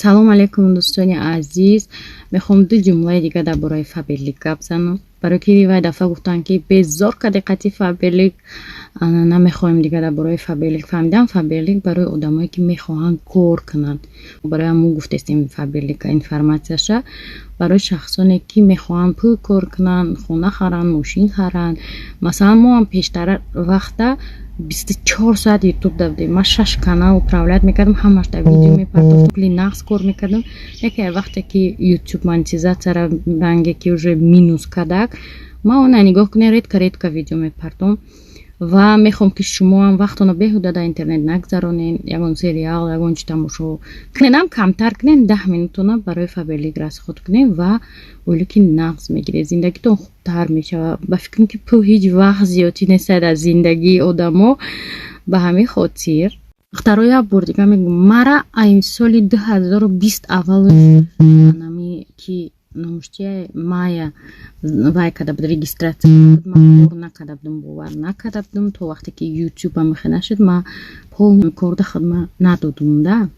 салом алейкум дӯстони азиз. Мехоҳам ду ҷумлаи дига дар бораи Faberlic гап занам. Барои ки вай дафъа гуфтанд ки безор кади қати Faberlic, намехоҳем дига дар бораи Faberlic. Фаҳмидам Faberlic барои одамое ки мехоҳанд кор кунанд. Барои ҳамон гуфтестем Faberlic информатсияша барои шахсоне ки мехоҳанд пул кор кунанд, хона харанд, мошин харанд. Масалан мо ҳам пештар вақта 24 соат ютуб давдем. Ма 6 канал управлять мекардам, ҳамаш дар видео мепардохтам, кли нағз кор мекардам. Яке вақте ки ютуб монетизатсияра банге ки уже минус кадак, ма она нигоҳ кунем, редка видео мепардом ва мехоҳам ки шумо ҳам вақтоно беҳуда дар интернет нагзаронен. Ягон сериал, ягон чи тамошо кунем, камтар кунем, 10 минутона барои Faberlic расход кунем ва оиле ки нағз мегиред, зиндагитон хубтар мешава. Ба фикрам ки пул ҳеҷ вақт зиёдӣ нест дар зиндагии одамо. Ба ҳамин хотир духтаро як бор дига мегӯям, мара ай соли 2020 аввал анами ки номуштия мая вай када буд регистратсия ма кор накарда будам, бовар накарда будам то вақте ки ютуб амихе нашуд. Ма полни корда хидма надодум да.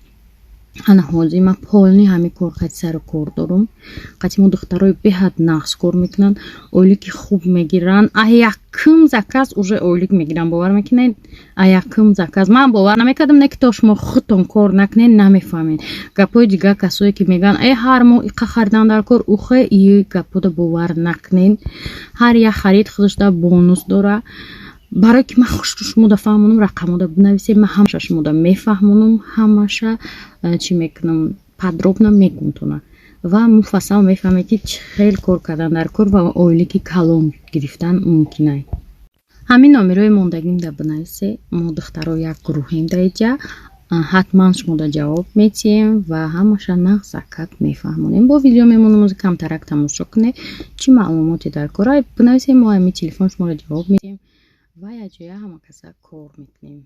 ана ҳозир ма полни ҳами кор қати сару кор дорум. Қати мо духтарои беҳад нағз кор мекунанд, оилик хуб мегиранд. Аякум заказ уже оилик мегиранд, бовар мекунед? Аякум заказ ман бовар намекардам, не ки то шумо худтон кор накунед намефаҳмед. Гапои дига касое ки меган ҳар моҳ иқа харидан дар кор, ухе и гапода бовар накунед. ҳар як харид худашда бонус дора. барои ки ман шумода фаҳмонам, рақамода бинависем, ман ҳамаша шумода мефаҳмонам, ҳамаша чӣ мекунам, подробно мегунтонам ва муфассал мефаҳмед ки чӣ хел кор кардан дар кор ва оилики калон гирифтан мумкин аст. ҳамин номерои мондагим да бинависе. Мо духтаро як гурӯҳем дар иҷа, ҳатман шумода ҷавоб метиҳем ва ҳамаша нағз закат мефаҳмонем. бо видео мемонам, ози камтарак тамошо кунед, чӣ маълумоти дар кор ай бинависем, мо ҳамин телефон шуморо ҷавоб метиҳем ва якҷоя ҳама каса кор мекунем.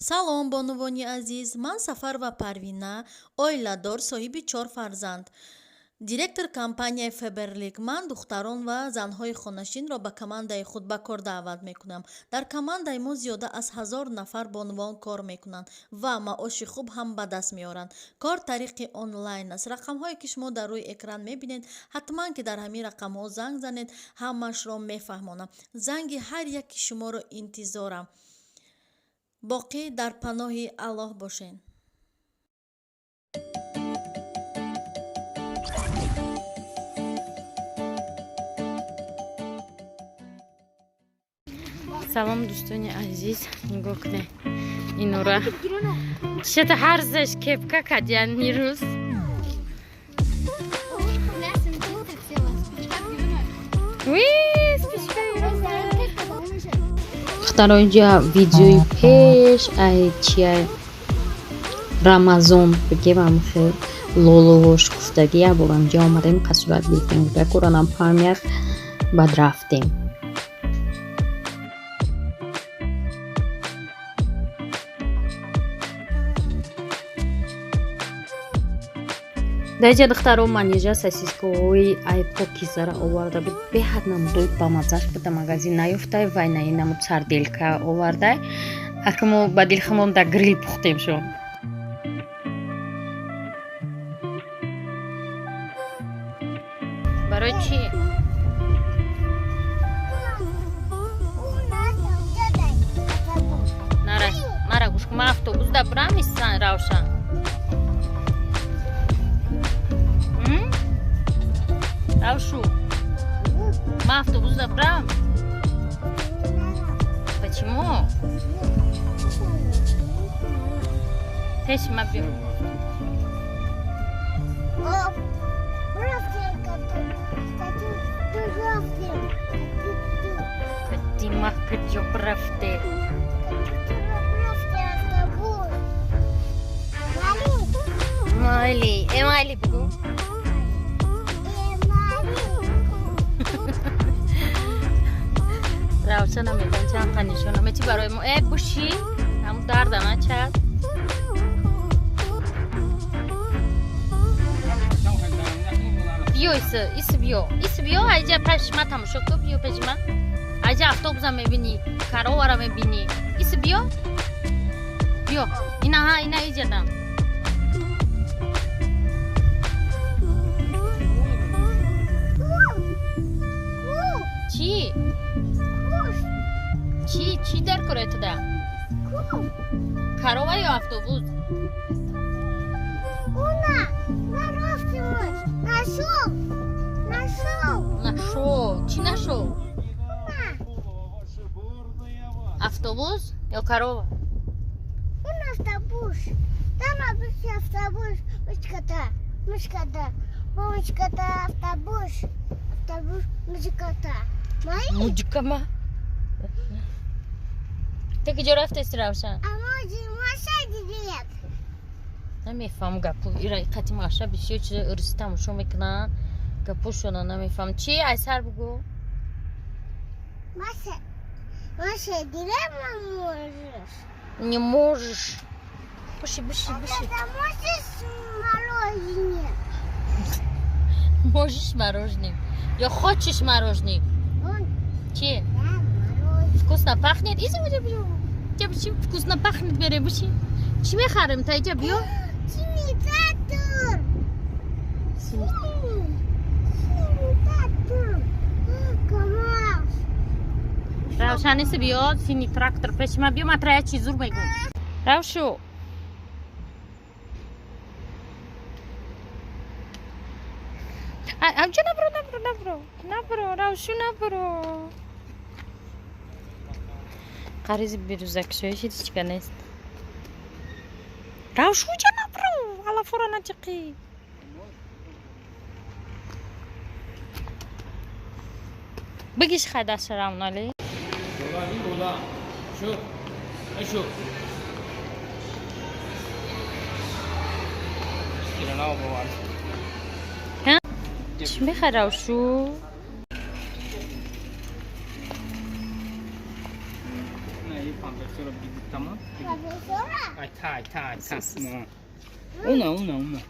салом бонувони азиз, ман Сафарова Парвина, оиладор, соҳиби 4 фарзанд, директор компанияи Faberlic. ман духтарон ва занҳои хонашинро ба командаи худ ба кор даъват мекунам. дар командаи мо зиёда аз 1000 нафар бонувон кор мекунанд ва маоши хуб ҳам ба даст меоранд. кор тариқи онлайн аст. рақамҳое ки шумо дар рӯи экран мебинед, ҳатман ки дар ҳамин рақамҳо занг занед, ҳамашро мефаҳмонам. занги ҳар яки шуморо интизорам. боқӣ дар паноҳи Аллоҳ бошед. салом дӯстони азиз, нигоҳ кунед инора чета ҳарзаш кепка кадяни рӯз. духтаро инҷа видеои пеш ай чия рамазон бигевам хел лолово шукуфтагӣ як бор инҷа омадем, қасурат гирифтем, якоранам памяк баъд рафтем. дар иҷа духтаро манежа сосискаҳои ай покизара оварда буд, беҳад намудои бамаззаш буда, магазин наёфтай, вай наи намуд сарделка овардай, ака мо ба дилхамон дар грил пухтем шо. барои чӣ? нарас мара гӯш кун, ман автобусда бурам исан равшан. Равшу, мы автобус забрал. Почему? Теперь мы берем. Дима, где правда? Мали, Мали, бегу. равшана меганчан қанишона мечи барои мо буши ҳамун дарда начад. биё иси биё айҷа пеши ман тамошо кӯ, биё пеши ман айҷа автобуса мебини, каровара мебини, иси биё ина иҷадам چی در کره تو ده؟ کاروا یا اتوبوس؟ اونا نرفتیمش نشو چی نشو؟ اونا اتوبوس یا کاروا؟ اون اتوبوس دانا بسی اتوبوس مشکتا اتوبوس مشکتا موجکا ما تو کجا رفتی روشن؟ اما ماشا دیدید نمیفهم گپو ایرای قطی ماشا بسیار چیز ارسی تماشا میکنن گپو شدن نمیفهم چی ایسر بگو؟ ماشا دیدم Не можешь. Быши. Можешь мороженым. Я хочешь мороженым. Че? Вкусно пахнет? Иди, бью. Вкусно пахнет, бери, быши. Чего харим, та иди, бью. Равшаниси биёд, сини трактор пеши ма биё, ма трая чи зур мегум. Равшу. Амча набро, Равшу набро. Қаризи бирузак шоиши чика нест. Равшу ҷа набро, ала фора начиқи. Бигиш хайдаша равнали. Bola. Şu. Kirana var. Ha? Şimdi Ravшу. Ne iyi pampersonra bir tamam. Ay tay. Una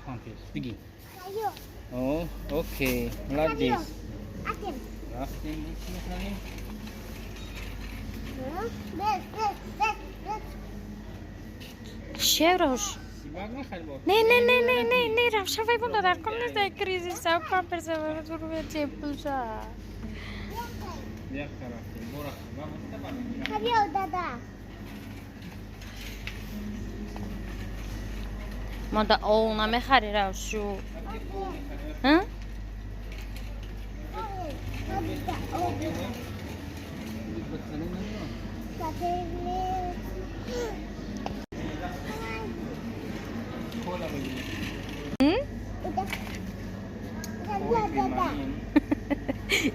pampers. Bigi. Oh, okay. Like this. Lasting this hani. Шеврош. Не, Равша вай бунда дар ком нест дай кризис сав памперс ава зуруве чепуша. Як тарафи? Бора. Хабио дада. Мада ол намехари Равшу. Ха?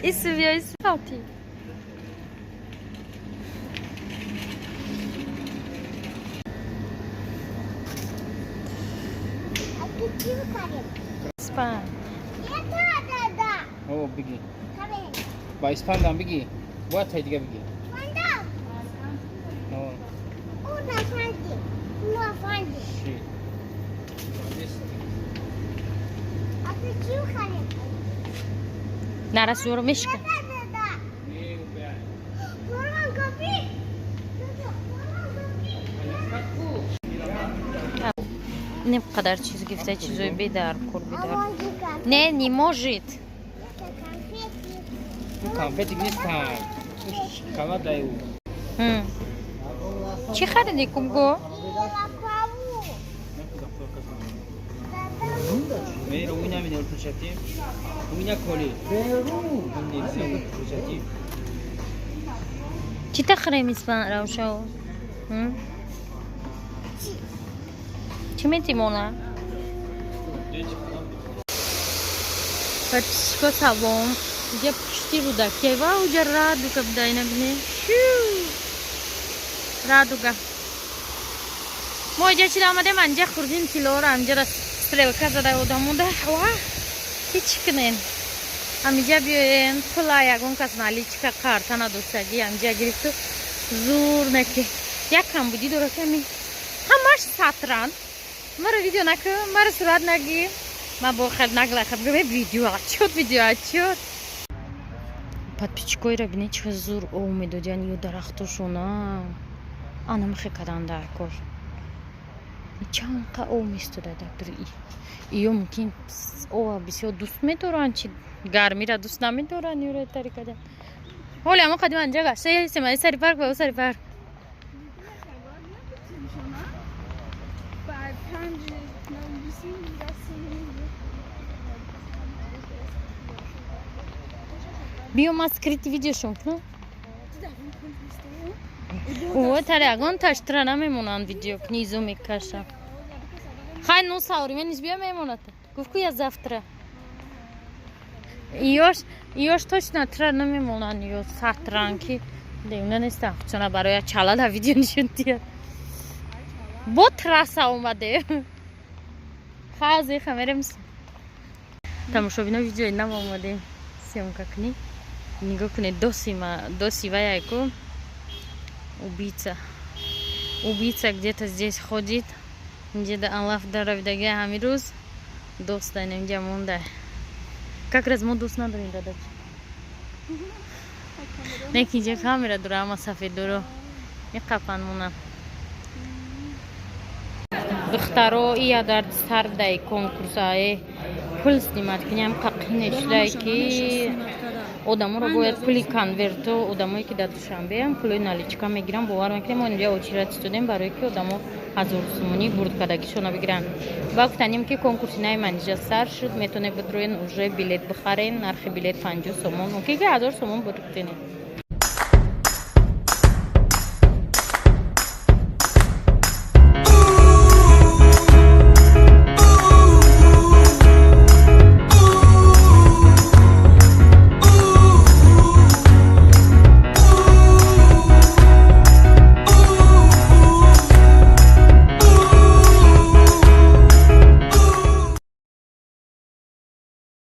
Isso viu esse salto. Spa. Oh, Bigi. Ba İspanya'dan Bigi. Bu atay diye Bigi. Oh. Shit. Нараз зуро мешка. Не қадар чиз гифта чизои бедар кур бедар. Не может. Конфети нестан. Кала даю. Чи хариди кумго? Мейро уйна меня уртушати. Уйна коли. Онди сен уртушати. Чи тахрем испан Равшо? Чи метимона? Пачко сабом. Я почти руда. Кева уджа радуга бдай нагне. Радуга. Мой дячи дамаде манжа хурдин килора амжа стрелка зада удамуда. Ва. Хичкнен. Амжа биоен пулая гон казналичка картана досаги амжа гирифту зур неки. Якам буди дораками. Хамаш сатран. Мара видео нака, мара сурат наги. Ма бо хад нагла хад видео отчет. Подписчикой рабине чё зур умеду ҷан ё дарахтушона. Ана махе каданда кор. Чанка умистуда дактор и. Ё мумкин о бисёр дуст медоран чи гармира дуст намедоран ё тарикада. Оля ма қадим анҷа гашта сема сари парк ба сари парк. بیا ما سکریت ویدیوشون کنم اوه تره اگان تشتره نمیمونن ویدیو کنیزو میکشم خیلی نو ساوری من نیز بیا میموند گفت که یا زفتره ایوش точно تره نمیمونن یا سخت رنگی دیونه نیستم چون برای چلا در ویدیو نشون دید با ترسه اومده خیلی خمیره میسیم تماشا بینا ویدیو اینم اومده съемка کنی نگاه کنید до сиваяйку убийца где-то здесь ходит где-то Аллах даровидagi همین روز دوست داریم اینجا مونده как раз ما دوست نداریم داداش نه اینجا کامera داره اما سفید داره میقفن مونم دخترها یا در سردای کنکورسای پول سنیمت کنیم قاقینش لایکی آدم‌ها رو باید پولی کانورت و آدمایی که در دوشنبه هم پول نالیچکا میگیرن باور میکنیم ما اینجا اوچیرت استودیم برای که آدم‌ها 1000 سومونی برد کداگیشون بگیرن با گفتنیم که کنکورس نای من اینجا سر شد میتونه بدروین уже بلیت بخرین نرخ بلیت 50 سومون اون که 1000 سومون برد کنین